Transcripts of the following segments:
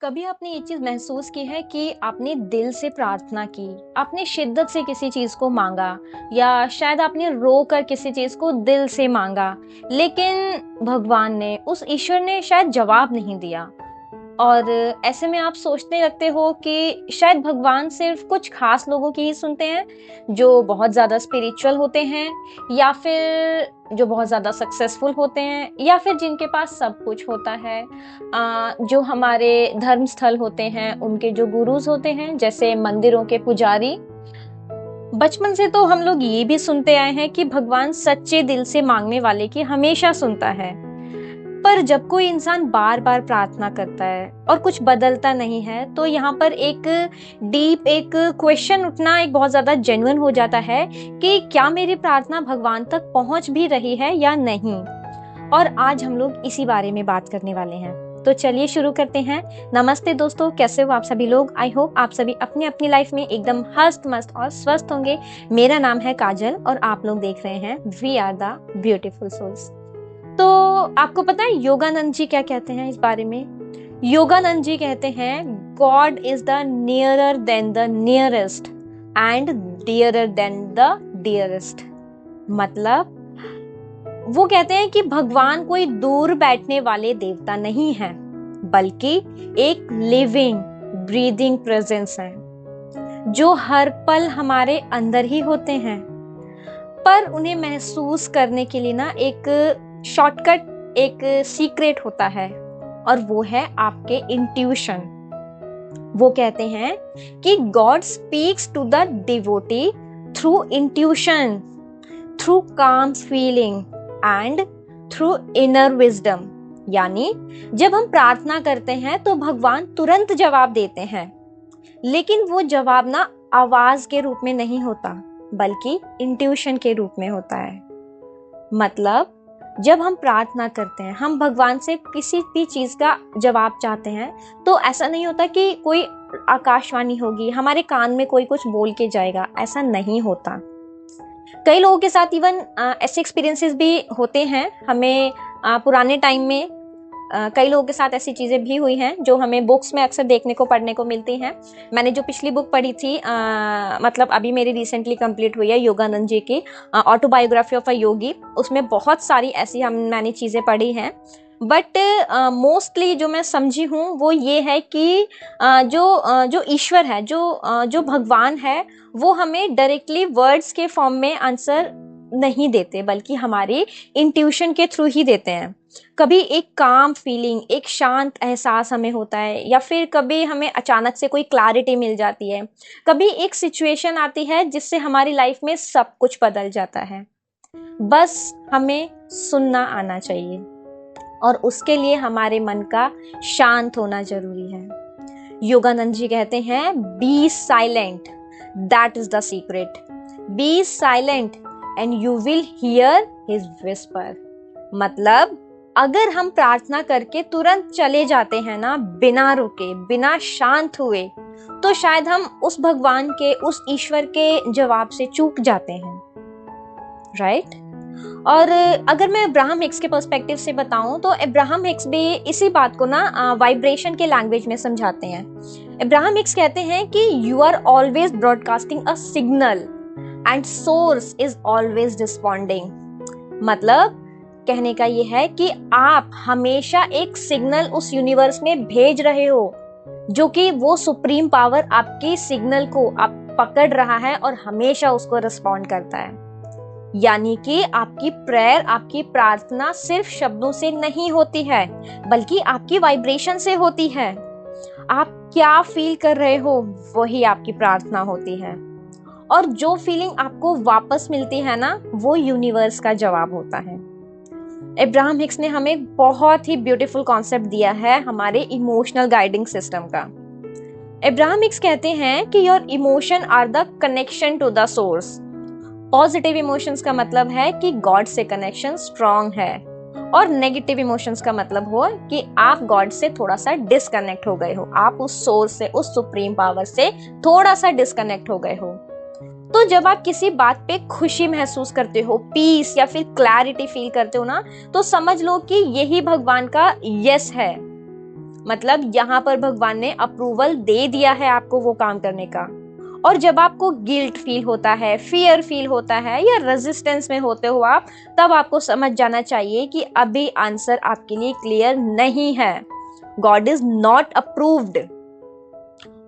कभी आपने ये चीज महसूस की है कि आपने दिल से प्रार्थना की, आपने शिद्दत से किसी चीज को मांगा, या शायद आपने रो कर किसी चीज को दिल से मांगा, लेकिन भगवान ने, उस ईश्वर ने शायद जवाब नहीं दिया। और ऐसे में आप सोचने लगते हो कि शायद भगवान सिर्फ कुछ खास लोगों की ही सुनते हैं, जो बहुत ज़्यादा स्पिरिचुअल होते हैं, या फिर जो बहुत ज़्यादा सक्सेसफुल होते हैं, या फिर जिनके पास सब कुछ होता है। जो हमारे धर्म स्थल होते हैं, उनके जो गुरुज होते हैं, जैसे मंदिरों के पुजारी। बचपन से तो हम लोग ये भी सुनते आए हैं कि भगवान सच्चे दिल से मांगने वाले की हमेशा सुनता है। पर जब कोई इंसान बार बार प्रार्थना करता है और कुछ बदलता नहीं है, तो यहाँ पर एक डीप एक क्वेश्चन उठना एक बहुत ज्यादा जेन्युइन हो जाता है कि क्या मेरी प्रार्थना भगवान तक पहुंच भी रही है या नहीं। और आज हम लोग इसी बारे में बात करने वाले हैं, तो चलिए शुरू करते हैं। नमस्ते दोस्तों, कैसे हो आप सभी लोग। आई होप आप सभी अपनी अपनी लाइफ में एकदम हस्त मस्त और स्वस्थ होंगे। मेरा नाम है काजल और आप लोग देख रहे हैं we are the beautiful souls. तो आपको पता है योगानंद जी क्या कहते हैं इस बारे में। योगानंद जी कहते हैं, God is the nearer than the nearest and dearer than the dearest. मतलब वो कहते हैं कि भगवान कोई दूर बैठने वाले देवता नहीं है, बल्कि एक लिविंग ब्रीदिंग प्रेजेंस है, जो हर पल हमारे अंदर ही होते हैं। पर उन्हें महसूस करने के लिए ना एक शॉर्टकट, एक सीक्रेट होता है, और वो है आपके इंट्यूशन। वो कहते हैं कि God speaks to the devotee through intuition, through calm feeling and through inner wisdom. यानी जब हम प्रार्थना करते हैं तो भगवान तुरंत जवाब देते हैं, लेकिन वो जवाब ना आवाज के रूप में नहीं होता, बल्कि इंट्यूशन के रूप में होता है। मतलब जब हम प्रार्थना करते हैं, हम भगवान से किसी भी चीज का जवाब चाहते हैं, तो ऐसा नहीं होता कि कोई आकाशवाणी होगी, हमारे कान में कोई कुछ बोल के जाएगा, ऐसा नहीं होता। कई लोगों के साथ इवन ऐसे एक्सपीरियंसेस भी होते हैं। हमें पुराने टाइम में कई लोगों के साथ ऐसी चीजें भी हुई हैं जो हमें बुक्स में अक्सर देखने को पढ़ने को मिलती हैं। मैंने जो पिछली बुक पढ़ी थी, मतलब अभी मेरी रिसेंटली कंप्लीट हुई है, योगानंद जी की ऑटोबायोग्राफी ऑफ अ योगी, उसमें बहुत सारी ऐसी मैंने चीजें पढ़ी हैं। बट मोस्टली जो मैं समझी हूँ वो ये है कि जो ईश्वर है, जो भगवान है, वो हमें डायरेक्टली वर्ड्स के फॉर्म में आंसर नहीं देते, बल्कि हमारी इंट्यूशन के थ्रू ही देते हैं। कभी एक काम फीलिंग, एक शांत एहसास हमें होता है, या फिर कभी हमें अचानक से कोई क्लैरिटी मिल जाती है, कभी एक सिचुएशन आती है जिससे हमारी लाइफ में सब कुछ बदल जाता है। बस हमें सुनना आना चाहिए, और उसके लिए हमारे मन का शांत होना जरूरी है। योगानंद जी कहते हैं, be silent, that is the secret. Be silent and you will hear his whisper. मतलब अगर हम प्रार्थना करके तुरंत चले जाते हैं ना, बिना रुके, बिना शांत हुए, तो शायद हम उस भगवान के, उस ईश्वर के जवाब से चूक जाते हैं, राइट? और अगर मैं अब्राहम हिक्स के पर्सपेक्टिव से बताऊं, तो अब्राहम हिक्स भी इसी बात को ना वाइब्रेशन के लैंग्वेज में समझाते हैं। अब्राहम हिक्स कहते हैं कि you are always broadcasting a signal and source is always responding. मतलब कहने का ये है कि आप हमेशा एक सिग्नल उस यूनिवर्स में भेज रहे हो, जो कि वो सुप्रीम पावर आपकी सिग्नल को आप पकड़ रहा है और हमेशा उसको रिस्पॉन्ड करता है। यानी कि आपकी प्रेयर, आपकी प्रार्थना सिर्फ शब्दों से नहीं होती है, बल्कि आपकी वाइब्रेशन से होती है। आप क्या फील कर रहे हो, वही आपकी प्रार्थना होती है, और जो फीलिंग आपको वापस मिलती है ना, वो यूनिवर्स का जवाब होता है। अब्राहम हिक्स ने हमें बहुत ही ब्यूटीफुल कॉन्सेप्ट दिया है हमारे इमोशनल गाइडिंग सिस्टम का। अब्राहम हिक्स कहते हैं कि your emotion are the connection to the source. Positive emotions का मतलब है कि गॉड से कनेक्शन स्ट्रांग है, और नेगेटिव इमोशंस का मतलब हो कि आप गॉड से थोड़ा सा डिस्कनेक्ट हो गए हो, आप उस सोर्स से, उस सुप्रीम पावर से थोड़ा सा डिस्कनेक्ट हो गए हो। तो जब आप किसी बात पे खुशी महसूस करते हो, पीस या फिर क्लैरिटी फील करते हो ना, तो समझ लो कि यही भगवान का यस है। मतलब यहाँ पर भगवान ने अप्रूवल दे दिया है आपको वो काम करने का। और जब आपको गिल्ट फील होता है, फियर फील होता है या रेजिस्टेंस में होते हो आप, तब आपको समझ जाना चाहिए कि अभी आंसर आपके लिए क्लियर नहीं है। God is not approved.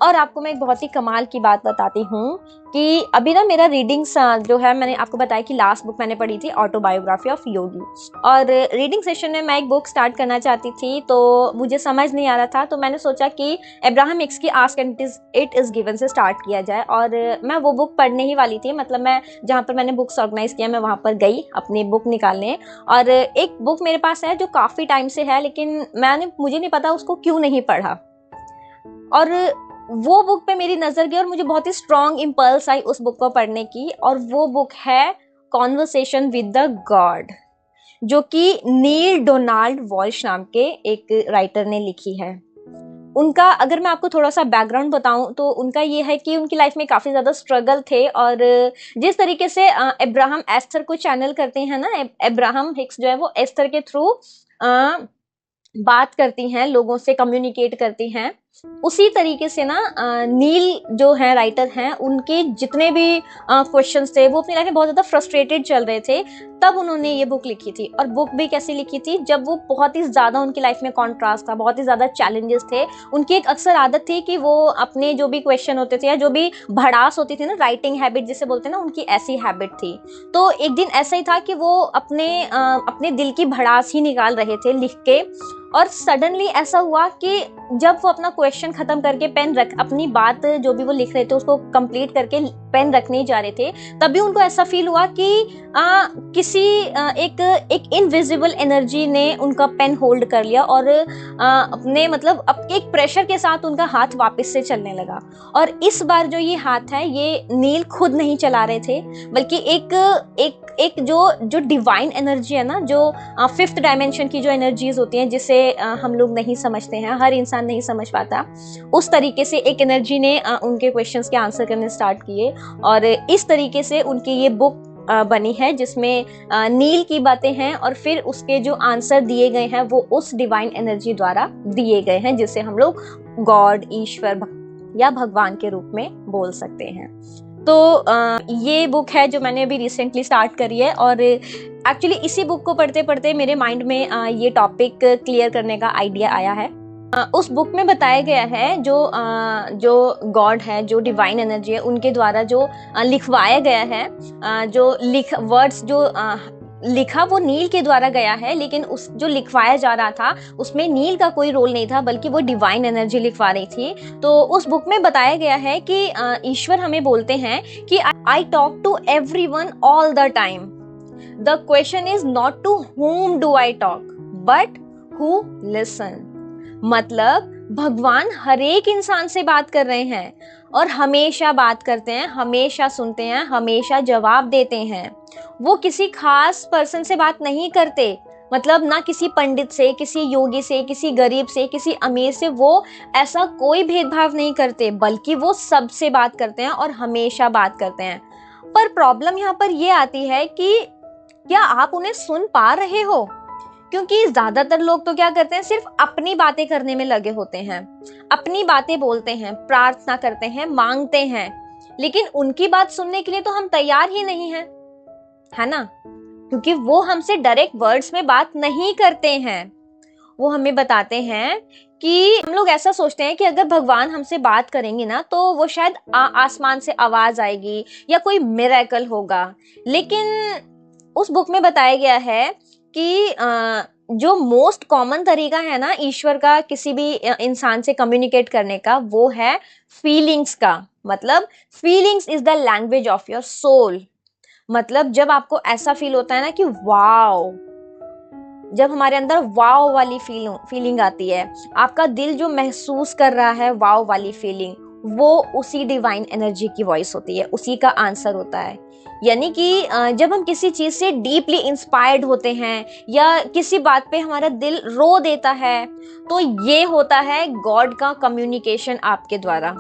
और आपको मैं एक बहुत ही कमाल की बात बताती हूँ कि अभी ना मेरा रीडिंग्स जो है, मैंने आपको बताया कि लास्ट बुक मैंने पढ़ी थी ऑटोबायोग्राफी ऑफ योगी, और रीडिंग सेशन में मैं एक बुक स्टार्ट करना चाहती थी तो मुझे समझ नहीं आ रहा था, तो मैंने सोचा कि अब्राहम हिक्स की ask and it is given से स्टार्ट किया जाए। और मैं वो बुक पढ़ने ही वाली थी, मतलब मैं जहाँ पर मैंने बुक्स ऑर्गेनाइज किया मैं वहाँ पर गई अपनी बुक निकालने। और एक बुक मेरे पास है जो काफ़ी टाइम से है, लेकिन मुझे नहीं पता उसको क्यों नहीं पढ़ा, और वो बुक पे मेरी नजर गई और मुझे बहुत ही स्ट्रॉन्ग इम्पल्स आई उस बुक को पढ़ने की। और वो बुक है कॉन्वर्सेशन विद द गॉड, जो कि नील डोनाल्ड वॉल्श नाम के एक राइटर ने लिखी है। उनका अगर मैं आपको थोड़ा सा बैकग्राउंड बताऊं तो उनका ये है कि उनकी लाइफ में काफ़ी ज़्यादा स्ट्रगल थे, और जिस तरीके से अब्राहम एस्थर को चैनल करते हैं ना, अब्राहम हिक्स जो है वो एस्थर के थ्रू बात करती हैं, लोगों से कम्युनिकेट करती हैं, उसी तरीके से ना नील जो है राइटर हैं, उनके जितने भी क्वेश्चंस थे, वो अपनी लाइफ में बहुत ज़्यादा फ्रस्ट्रेटेड चल रहे थे, तब उन्होंने ये बुक लिखी थी। और बुक भी कैसी लिखी थी, जब वो बहुत ही ज़्यादा उनकी लाइफ में कॉन्ट्रास्ट था, बहुत ही ज़्यादा चैलेंजेस थे। उनकी एक अक्सर आदत थी कि वो अपने जो भी क्वेश्चन होते थे या जो भी भड़ास होती थी ना, राइटिंग हैबिट जिसे बोलते हैं ना, उनकी ऐसी हैबिट थी। तो एक दिन ऐसा ही था कि वो अपने दिल की भड़ास ही निकाल रहे थे लिख के, और सडनली ऐसा हुआ कि जब वो अपना क्वेश्चन खत्म करके अपनी बात जो भी वो लिख रहे थे उसको कंप्लीट करके पेन रखने जा रहे थे, तभी उनको ऐसा फील हुआ कि किसी एक इनविजिबल एनर्जी ने उनका पेन होल्ड कर लिया, और अपने मतलब एक प्रेशर के साथ उनका हाथ वापस से चलने लगा। और इस बार जो ये हाथ है, ये नील खुद नहीं चला रहे थे, बल्कि एक जो डिवाइन एनर्जी है ना, जो फिफ्थ डायमेंशन की जो एनर्जीज होती हैं, जिसे हम लोग नहीं समझते हैं, हर इंसान नहीं समझ पाता, उस तरीके से एक एनर्जी ने उनके क्वेश्चंस के आंसर करने स्टार्ट किए। और इस तरीके से उनकी ये बुक बनी है, जिसमें नील की बातें हैं और फिर उसके जो आंसर दिए गए हैं वो उस डिवाइन एनर्जी द्वारा दिए गए हैं, जिसे हम लोग गॉड, ईश्वर या भगवान के रूप में बोल सकते हैं। तो ये बुक है जो मैंने अभी रिसेंटली स्टार्ट करी है, और एक्चुअली इसी बुक को पढ़ते पढ़ते मेरे माइंड में ये टॉपिक क्लियर करने का आइडिया आया है। उस बुक में बताया गया है जो गॉड है, जो डिवाइन एनर्जी है, उनके द्वारा जो लिखवाया गया है, जो वर्ड्स जो लिखा वो नील के द्वारा गया है, लेकिन उस जो लिखवाया जा रहा था उसमें नील का कोई रोल नहीं था, बल्कि वो डिवाइन एनर्जी लिखवा रही थी। तो उस बुक में बताया गया है कि ईश्वर हमें बोलते हैं कि I talk to everyone all the time, the question is not to whom do I talk but who listen. मतलब भगवान हर एक इंसान से बात कर रहे हैं और हमेशा बात करते हैं, हमेशा सुनते हैं, हमेशा जवाब देते हैं। वो किसी खास पर्सन से बात नहीं करते, मतलब ना किसी पंडित से, किसी योगी से, किसी गरीब से, किसी अमीर से, वो ऐसा कोई भेदभाव नहीं करते, बल्कि वो सबसे बात करते हैं और हमेशा बात करते हैं। पर प्रॉब्लम यहाँ पर ये आती है कि क्या आप उन्हें सुन पा रहे हो? क्योंकि ज्यादातर लोग तो क्या करते हैं, सिर्फ अपनी बातें करने में लगे होते हैं, अपनी बातें बोलते हैं, प्रार्थना करते हैं, मांगते हैं, लेकिन उनकी बात सुनने के लिए तो हम तैयार ही नहीं हैं, है ना? क्योंकि वो हमसे डायरेक्ट वर्ड्स में बात नहीं करते हैं। वो हमें बताते हैं कि हम लोग ऐसा सोचते हैं कि अगर भगवान हमसे बात करेंगे ना, तो वो शायद आसमान से आवाज आएगी या कोई मिरेकल होगा। लेकिन उस बुक में बताया गया है कि जो मोस्ट कॉमन तरीका है ना ईश्वर का किसी भी इंसान से कम्युनिकेट करने का, वो है फीलिंग्स का। मतलब feelings is the language of your soul. मतलब जब आपको ऐसा फील होता है ना कि वाओ, जब हमारे अंदर वाओ वाली फीलिंग आती है, आपका दिल जो महसूस कर रहा है वाओ वाली फीलिंग, वो उसी डिवाइन एनर्जी की वॉइस होती है, उसी का आंसर होता है। यानी कि जब हम किसी चीज से डीपली इंस्पायर्ड होते हैं या किसी बात पे हमारा दिल रो देता है, तो ये होता है गॉड का कम्युनिकेशन आपके द्वारा।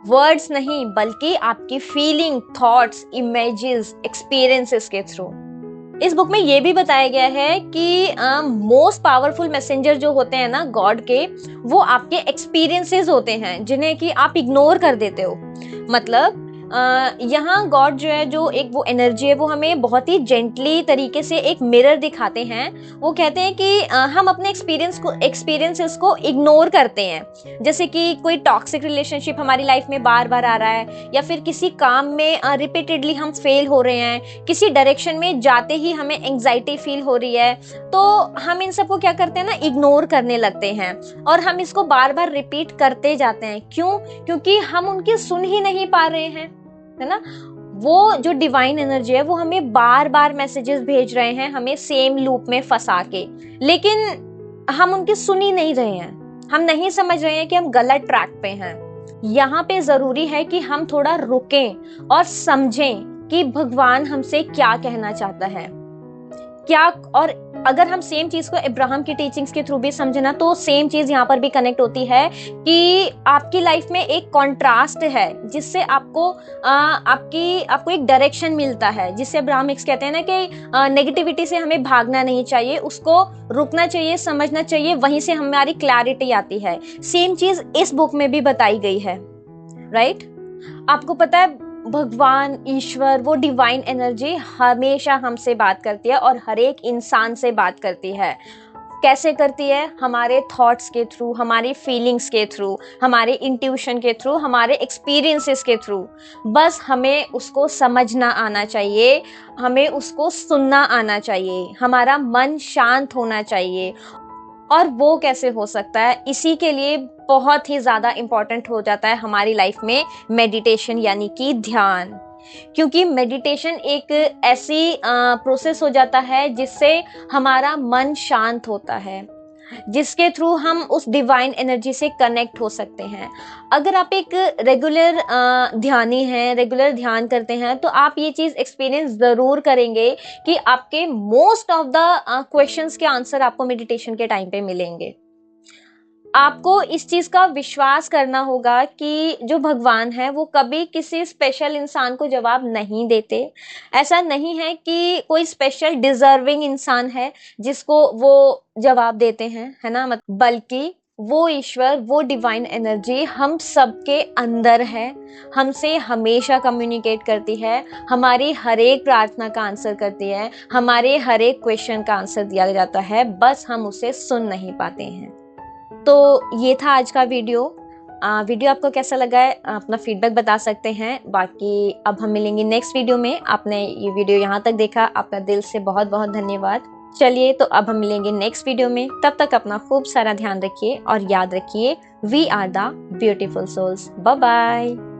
वर्ड्स नहीं, बल्कि आपकी फीलिंग, थॉट्स, इमेजेस, एक्सपीरियंसेस के थ्रू। इस बुक में ये भी बताया गया है कि मोस्ट पावरफुल मैसेंजर जो होते हैं ना गॉड के, वो आपके एक्सपीरियंसेस होते हैं जिन्हें कि आप इग्नोर कर देते हो। मतलब यहाँ गॉड जो है, जो एक वो एनर्जी है, वो हमें बहुत ही जेंटली तरीके से एक मिरर दिखाते हैं। वो कहते हैं कि हम अपने एक्सपीरियंसेस को इग्नोर करते हैं। जैसे कि कोई टॉक्सिक रिलेशनशिप हमारी लाइफ में बार बार आ रहा है, या फिर किसी काम में रिपीटेडली हम फेल हो रहे हैं, किसी डायरेक्शन में जाते ही हमें एंग्जाइटी फील हो रही है, तो हम इन सबको क्या करते हैं ना, इग्नोर करने लगते हैं और हम इसको बार बार रिपीट करते जाते हैं। क्यों? क्योंकि हम उनकी सुन ही नहीं पा रहे हैं, है ना। वो जो डिवाइन एनर्जी है वो हमें बार बार मैसेजेस भेज रहे हैं, हमें सेम लूप में फंसा के, लेकिन हम उनकी सुन ही नहीं रहे हैं। हम नहीं समझ रहे हैं कि हम गलत ट्रैक पे हैं। यहाँ पे जरूरी है कि हम थोड़ा रुकें और समझें कि भगवान हमसे क्या कहना चाहता है, क्या। और अगर हम सेम चीज को अब्राहम की टीचिंग्स के थ्रू भी समझना, तो सेम चीज यहाँ पर भी कनेक्ट होती है कि आपकी लाइफ में एक कॉन्ट्रास्ट है जिससे आपको एक डायरेक्शन मिलता है, जिससे अब्राहम हिक्स कहते हैं ना कि नेगेटिविटी से हमें भागना नहीं चाहिए, उसको रुकना चाहिए, समझना चाहिए, वहीं से हमारी क्लैरिटी आती है। सेम चीज इस बुक में भी बताई गई है, राइट। आपको पता है भगवान, ईश्वर, वो डिवाइन एनर्जी हमेशा हमसे बात करती है और हर एक इंसान से बात करती है। कैसे करती है? हमारे थॉट्स के थ्रू, हमारी फीलिंग्स के थ्रू, हमारे इंट्यूशन के थ्रू, हमारे एक्सपीरियंसेस के थ्रू। बस हमें उसको समझना आना चाहिए, हमें उसको सुनना आना चाहिए, हमारा मन शांत होना चाहिए। और वो कैसे हो सकता है? इसी के लिए बहुत ही ज़्यादा इम्पॉर्टेंट हो जाता है हमारी लाइफ में मेडिटेशन, यानी कि ध्यान। क्योंकि मेडिटेशन एक ऐसी प्रोसेस हो जाता है जिससे हमारा मन शांत होता है, जिसके थ्रू हम उस डिवाइन एनर्जी से कनेक्ट हो सकते हैं। अगर आप एक रेगुलर ध्यानी हैं, रेगुलर ध्यान करते हैं, तो आप ये चीज़ एक्सपीरियंस ज़रूर करेंगे कि आपके मोस्ट ऑफ द क्वेश्चंस के आंसर आपको मेडिटेशन के टाइम पे मिलेंगे। आपको इस चीज का विश्वास करना होगा कि जो भगवान है वो कभी किसी स्पेशल इंसान को जवाब नहीं देते। ऐसा नहीं है कि कोई स्पेशल डिजर्विंग इंसान है जिसको वो जवाब देते हैं, है ना, बल्कि वो ईश्वर, वो डिवाइन एनर्जी हम सबके अंदर है, हमसे हमेशा कम्युनिकेट करती है, हमारी हर एक प्रार्थना का आंसर करती है, हमारे हर एक क्वेश्चन का आंसर दिया जाता है, बस हम उसे सुन नहीं पाते हैं। तो ये था आज का वीडियो। वीडियो आपको कैसा लगा है अपना फीडबैक बता सकते हैं। बाकी अब हम मिलेंगे नेक्स्ट वीडियो में। आपने ये वीडियो यहाँ तक देखा, आपका दिल से बहुत बहुत धन्यवाद। चलिए, तो अब हम मिलेंगे नेक्स्ट वीडियो में। तब तक अपना खूब सारा ध्यान रखिए और याद रखिए, we are the beautiful souls. Bye bye.